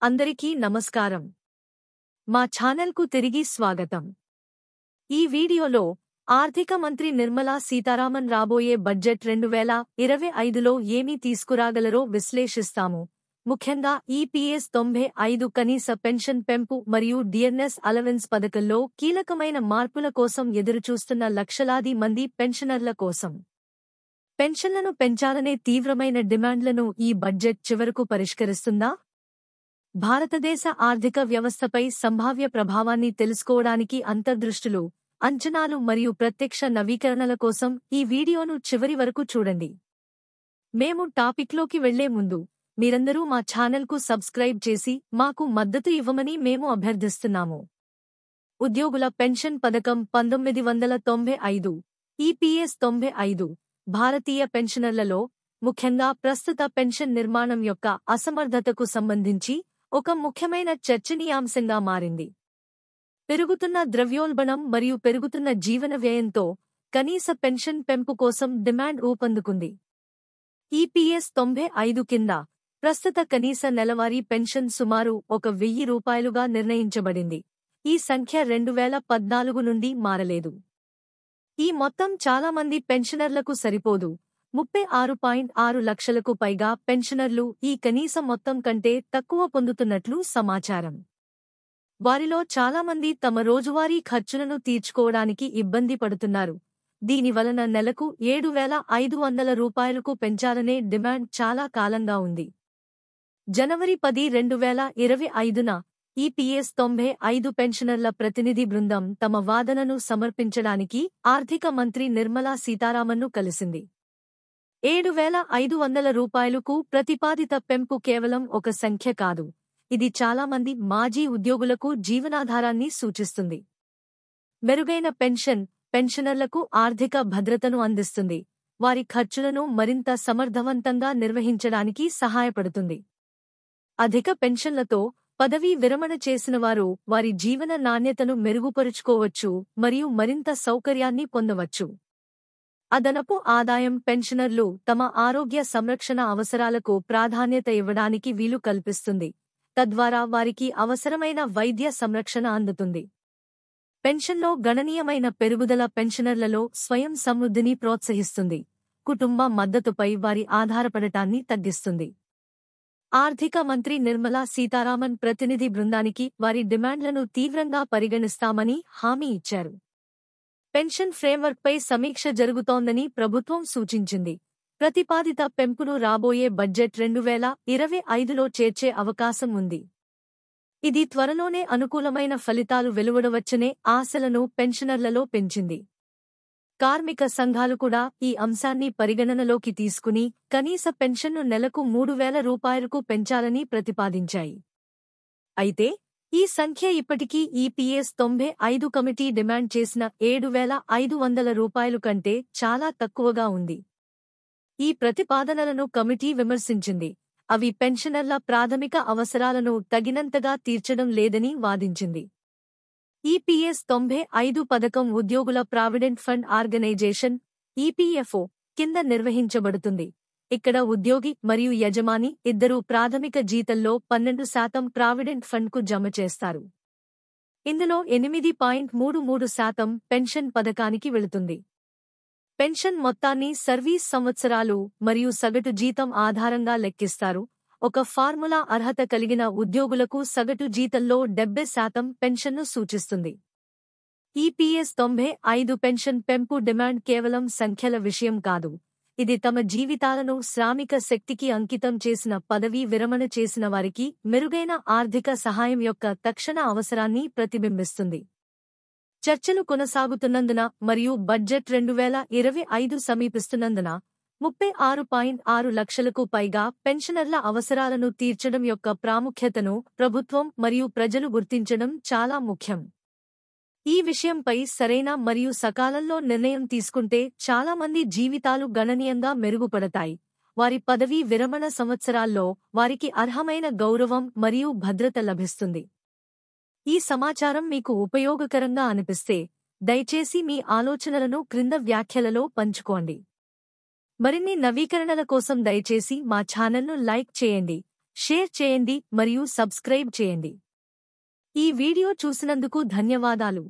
అందరికీ నమస్కారం. మా ఛానల్కు తిరిగి స్వాగతం. ఈ వీడియోలో ఆర్థిక మంత్రి నిర్మలా సీతారామన్ రాబోయే బడ్జెట్ 2025లో ఏమి తీసుకురాగలరో విశ్లేషిస్తాము. ముఖ్యంగా ఈపీఎస్ 95 కనీస పెన్షన్ పెంపు మరియు డియర్నెస్ అలవెన్స్ పథకంలో కీలకమైన మార్పుల కోసం ఎదురుచూస్తున్న లక్షలాది మంది పెన్షనర్ల కోసం. పెన్షన్లను పెంచాలనే తీవ్రమైన డిమాండ్లను ఈ బడ్జెట్ చివరకు పరిష్కరిస్తుందా? భారతదేశ ఆర్థిక వ్యవస్థపై సంభావ్య ప్రభావాన్ని తెలుసుకోవడానికి అంతర్దృష్టులు, అంచనాలు మరియు ప్రత్యక్ష నవీకరణల కోసం ఈ వీడియోను చివరి వరకు చూడండి. మేము టాపిక్లోకి వెళ్లే ముందు మీరందరూ మా ఛానల్కు సబ్స్క్రైబ్ చేసి మాకు మద్దతు ఇవ్వమని మేము అభ్యర్థిస్తున్నాము. ఉద్యోగుల పెన్షన్ పథకం 1995 ఈపీఎస్ 95 భారతీయ పెన్షనర్లలో, ముఖ్యంగా ప్రస్తుత పెన్షన్ నిర్మాణం యొక్క అసమర్థతకు సంబంధించి ఒక ముఖ్యమైన చర్చనీయాంశంగా మారింది. పెరుగుతున్న ద్రవ్యోల్బణం మరియు పెరుగుతున్న జీవన వ్యయంతో కనీస పెన్షన్ పెంపు కోసం డిమాండ్ ఊపందుకుంది. ఈపీఎస్ 95 కింద ప్రస్తుత కనీస నెలవారీ పెన్షన్ సుమారు 1,000 రూపాయలుగా నిర్ణయించబడింది. ఈ సంఖ్య 2014 నుండి మారలేదు. ఈ మొత్తం చాలామంది పెన్షనర్లకు సరిపోదు. 36.6 లక్షలకు పైగా పెన్షనర్లు ఈ కనీస మొత్తం కంటే తక్కువ పొందుతున్నట్లు సమాచారం. వారిలో చాలామంది తమ రోజువారీ ఖర్చులను తీర్చుకోవడానికి ఇబ్బంది పడుతున్నారు. దీనివలన నెలకు 7,500 రూపాయలకు పెంచాలనే డిమాండ్ చాలా కాలంగా ఉంది. జనవరి 10, 2025న ఈపీఎస్ 95 పెన్షనర్ల ప్రతినిధి బృందం తమ వాదనను సమర్పించడానికి ఆర్థిక మంత్రి నిర్మలా సీతారామన్ను కలిసింది. 7,500 రూపాయలకు ప్రతిపాదిత పెంపు కేవలం ఒక సంఖ్య కాదు, ఇది చాలామంది మాజీ ఉద్యోగులకు జీవనాధారాన్ని సూచిస్తుంది. మెరుగైన పెన్షన్ పెన్షనర్లకు ఆర్థిక భద్రతను అందిస్తుంది, వారి ఖర్చులను మరింత సమర్థవంతంగా నిర్వహించడానికి సహాయపడుతుంది. అధిక పెన్షన్లతో పదవీ విరమణ చేసినవారు వారి జీవన నాణ్యతను మెరుగుపరుచుకోవచ్చు మరియు మరింత సౌకర్యాన్ని పొందవచ్చు. అదనపు ఆదాయం పెన్షనర్లు తమ ఆరోగ్య సంరక్షణ అవసరాలకు ప్రాధాన్యత ఇవ్వడానికి వీలు కల్పిస్తుంది, తద్వారా వారికి అవసరమైన వైద్య సంరక్షణ అందుతుంది. పెన్షన్లో గణనీయమైన పెరుగుదల పెన్షనర్లలో స్వయం సమృద్ధిని ప్రోత్సహిస్తుంది, కుటుంబ మద్దతుపై వారి ఆధారపడటాన్ని తగ్గిస్తుంది. ఆర్థిక మంత్రి నిర్మలా సీతారామన్ ప్రతినిధి బృందానికి వారి డిమాండ్లను తీవ్రంగా పరిగణిస్తామని హామీ ఇచ్చారు. పెన్షన్ ఫ్రేమ్వర్క్పై సమీక్ష జరుగుతోందని ప్రభుత్వం సూచించింది. ప్రతిపాదిత పెంపును రాబోయే బడ్జెట్ 2025లో చేర్చే అవకాశం ఉంది. ఇది త్వరలోనే అనుకూలమైన ఫలితాలు వెలువడవచ్చనే ఆశలను పెన్షనర్లలో పెంచింది. కార్మిక సంఘాలు కూడా ఈ అంశాన్ని పరిగణనలోకి తీసుకుని కనీస పెన్షన్ను నెలకు 3,000 రూపాయలకు పెంచాలని ప్రతిపాదించాయి. అయితే ఈ సంఖ్య ఇప్పటికీ ఈపీఎస్ 95 కమిటీ డిమాండ్ చేసిన 7,500 రూపాయలు కంటే చాలా తక్కువగా ఉంది. ఈ ప్రతిపాదనలను కమిటీ విమర్శించింది, అవి పెన్షనర్ల ప్రాథమిక అవసరాలను తగినంతగా తీర్చడం లేదని వాదించింది. ఈపీఎస్ 95 పథకం ఉద్యోగుల ప్రావిడెంట్ ఫండ్ ఆర్గనైజేషన్ ఈపీఎఫ్ఓ కింద నిర్వహించబడుతుంది. ఇక్కడ ఉద్యోగి మరియు యజమాని ఇద్దరూ ప్రాథమిక జీతంలో 12% ప్రావిడెంట్ ఫండ్కు జమ చేస్తారు. ఇందులో 8.33% పెన్షన్ పథకానికి వెళుతుంది. పెన్షన్ మొత్తాన్ని సర్వీస్ సంవత్సరాలు మరియు సగటు జీతం ఆధారంగా లెక్కిస్తారు. ఒక ఫార్ములా అర్హత కలిగిన ఉద్యోగులకు సగటు జీతంలో 70% పెన్షన్ను సూచిస్తుంది. ఈపీఎస్ 95 పెన్షన్ పెంపు డిమాండ్ కేవలం సంఖ్యల విషయం కాదు, ఇది తమ జీవితాలను శ్రామిక శక్తికి అంకితం చేసిన పదవీ విరమణ చేసిన వారికి మెరుగైన ఆర్థిక సహాయం యొక్క తక్షణ అవసరాన్ని ప్రతిబింబిస్తుంది. చర్చలు కొనసాగుతున్నందున మరియు బడ్జెట్ 2025 సమీపిస్తున్నందున 36.6 లక్షలకు పైగా పెన్షనర్ల అవసరాలను తీర్చడం యొక్క ప్రాముఖ్యతను ప్రభుత్వం మరియు ప్రజలు గుర్తించడం చాలా ముఖ్యం. ఈ విషయంపై సరైన మరియు సకాలంలో నిర్ణయం తీసుకుంటే చాలామంది జీవితాలు గణనీయంగా మెరుగుపడతాయి. వారి పదవీ విరమణ సంవత్సరాల్లో వారికి అర్హమైన గౌరవం మరియు భద్రత లభిస్తుంది. ఈ సమాచారం మీకు ఉపయోగకరంగా అనిపిస్తే దయచేసి మీ ఆలోచనలను క్రింద వ్యాఖ్యలలో పంచుకోండి. మరిన్ని నవీకరణల కోసం దయచేసి మా ఛానల్ను లైక్ చేయండి. షేర్ చేయండి మరియు సబ్స్క్రైబ్ చేయండి. ఈ వీడియో చూసినందుకు ధన్యవాదాలు.